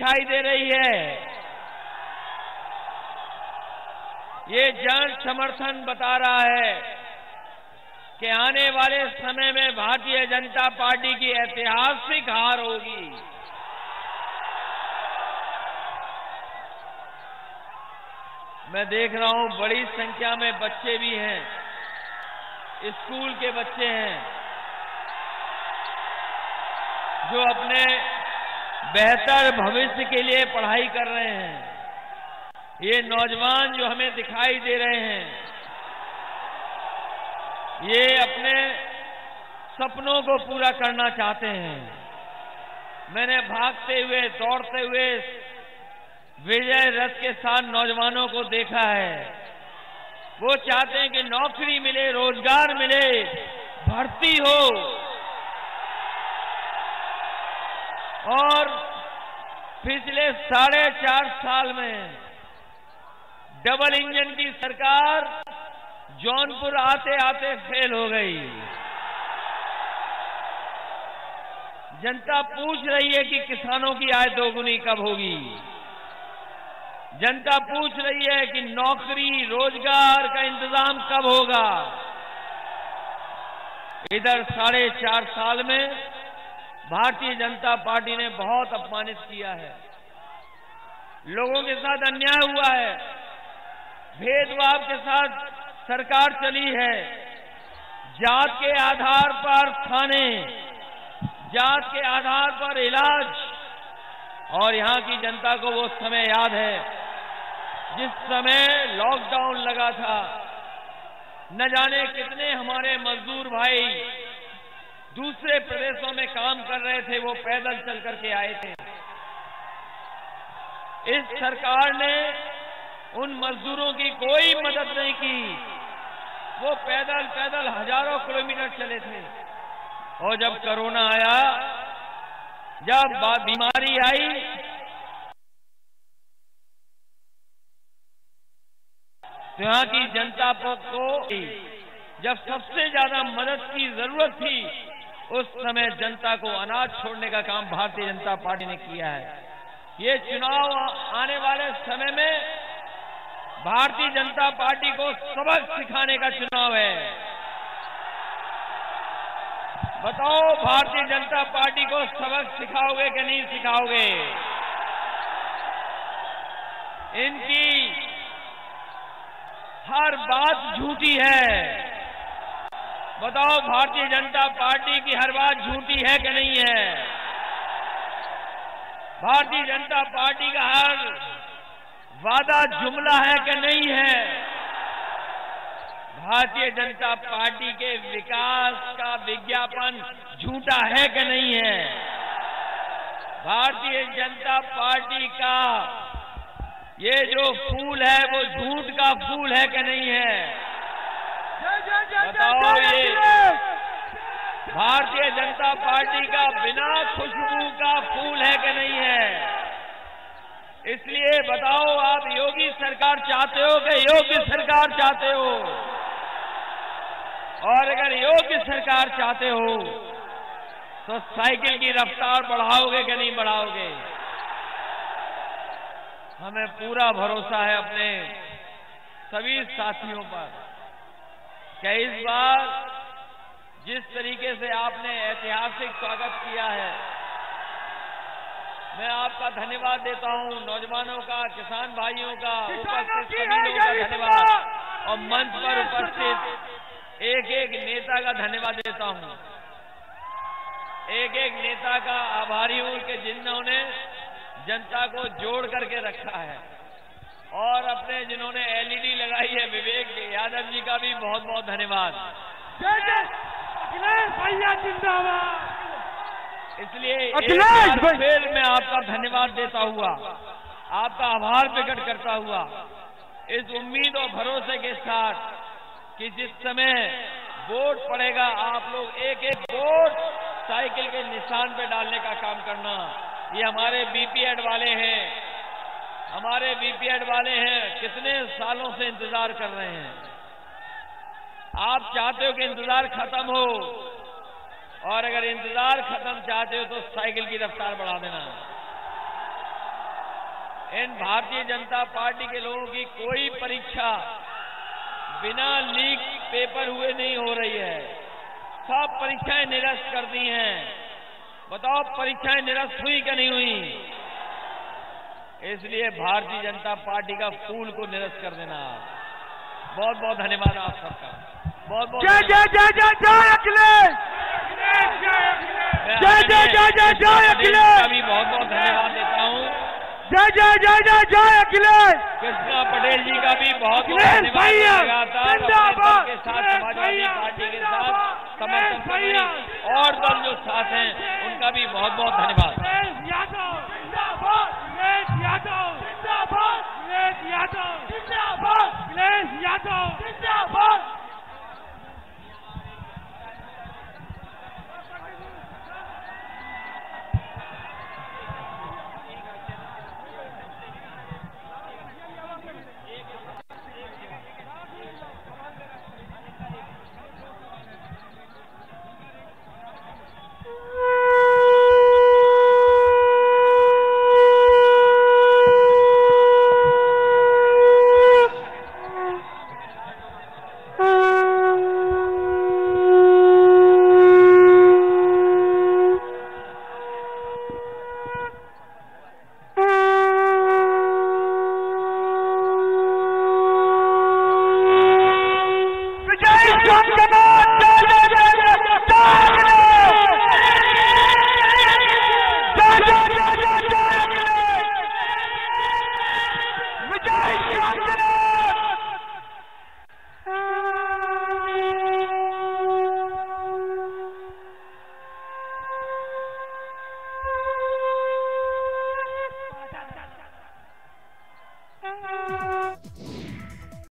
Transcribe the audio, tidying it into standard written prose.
दिखाई दे रही है। ये जन समर्थन बता रहा है कि आने वाले समय में भारतीय जनता पार्टी की ऐतिहासिक हार होगी। मैं देख रहा हूं बड़ी संख्या में बच्चे भी हैं, स्कूल के बच्चे हैं जो अपने बेहतर भविष्य के लिए पढ़ाई कर रहे हैं। ये नौजवान जो हमें दिखाई दे रहे हैं, ये अपने सपनों को पूरा करना चाहते हैं। मैंने भागते हुए, दौड़ते हुए विजय रथ के साथ नौजवानों को देखा है। वो चाहते हैं कि नौकरी मिले, रोजगार मिले, भर्ती हो और पिछले 4.5 साल में डबल इंजन की सरकार जौनपुर आते आते फेल हो गई। जनता पूछ रही है कि किसानों की आय दोगुनी कब होगी। जनता पूछ रही है कि नौकरी, रोजगार का इंतजाम कब होगा। इधर 4.5 साल में भारतीय जनता पार्टी ने बहुत अपमानित किया है। लोगों के साथ अन्याय हुआ है, भेदभाव के साथ सरकार चली है। जात के आधार पर थाने, जात के आधार पर इलाज, और यहां की जनता को वो समय याद है जिस समय लॉकडाउन लगा था। न जाने कितने हमारे मजदूर भाई दूसरे प्रदेशों में काम कर रहे थे, वो पैदल चल करके आए थे। इस सरकार ने उन मजदूरों की कोई मदद नहीं की। वो पैदल पैदल हजारों किलोमीटर चले थे। और जब कोरोना आया, जब बीमारी आई, तो यहां की जनता को जब सबसे ज्यादा मदद की जरूरत थी, उस समय जनता को अनाज छोड़ने का काम भारतीय जनता पार्टी ने किया है। ये चुनाव आने वाले समय में भारतीय जनता पार्टी को सबक सिखाने का चुनाव है। बताओ, भारतीय जनता पार्टी को सबक सिखाओगे कि नहीं सिखाओगे? इनकी हर बात झूठी है। बताओ, भारतीय जनता पार्टी की हर बात झूठी है कि नहीं है? भारतीय जनता पार्टी का हर वादा जुमला है कि नहीं है? भारतीय जनता पार्टी के विकास का विज्ञापन झूठा है कि नहीं है? भारतीय जनता पार्टी का ये जो फूल है वो झूठ का फूल है कि नहीं है? बताओ, ये भारतीय जनता पार्टी का बिना खुशबू का फूल है कि नहीं है? इसलिए बताओ, आप योगी सरकार चाहते हो कि योग्य सरकार चाहते हो? और अगर योग्य सरकार चाहते हो तो साइकिल की रफ्तार बढ़ाओगे कि नहीं बढ़ाओगे? हमें पूरा भरोसा है अपने सभी साथियों पर कि इस बार जिस तरीके से आपने ऐतिहासिक स्वागत किया है, मैं आपका धन्यवाद देता हूं। नौजवानों का, किसान भाइयों का, उपस्थित सभी लोगों का धन्यवाद, और मंच पर उपस्थित एक एक नेता का धन्यवाद देता हूं। एक एक नेता का आभारी हूं कि जिन्होंने जनता को जोड़ करके रखा है, और अपने जिन्होंने एलईडी लगाई है, विवेक यादव जी का भी बहुत बहुत धन्यवाद। इसलिए एक बार फिर मैं आपका धन्यवाद देता हुआ, आपका आभार प्रकट करता हुआ, इस उम्मीद और भरोसे के साथ कि जिस समय वोट पड़ेगा, आप लोग एक एक वोट साइकिल के निशान पे डालने का काम करना। ये हमारे बीपीएड वाले हैं, हमारे बीपीएड वाले हैं, कितने सालों से इंतजार कर रहे हैं। आप चाहते हो कि इंतजार खत्म हो, और अगर इंतजार खत्म चाहते हो तो साइकिल की रफ्तार बढ़ा देना। इन भारतीय जनता पार्टी के लोगों की कोई परीक्षा बिना लीक पेपर हुए नहीं हो रही है। सब परीक्षाएं निरस्त कर दी हैं। बताओ परीक्षाएं निरस्त हुई कि नहीं हुई? इसलिए भारतीय जनता पार्टी का फूल को निरस्त कर देना। बहुत बहुत धन्यवाद आप सबका। बहुत बहुत जय जय जय जय जय अखिलेश, जय जय जय जय जय अखिलेश का भी बहुत बहुत धन्यवाद देता हूँ। जय जय जय जय जय अखिलेश। कृष्णा पटेल जी का भी बहुत बहुत धन्यवाद लगातार के साथ समाजवादी पार्टी के साथ समर्थन और दल जो साथ हैं उनका भी बहुत बहुत धन्यवाद।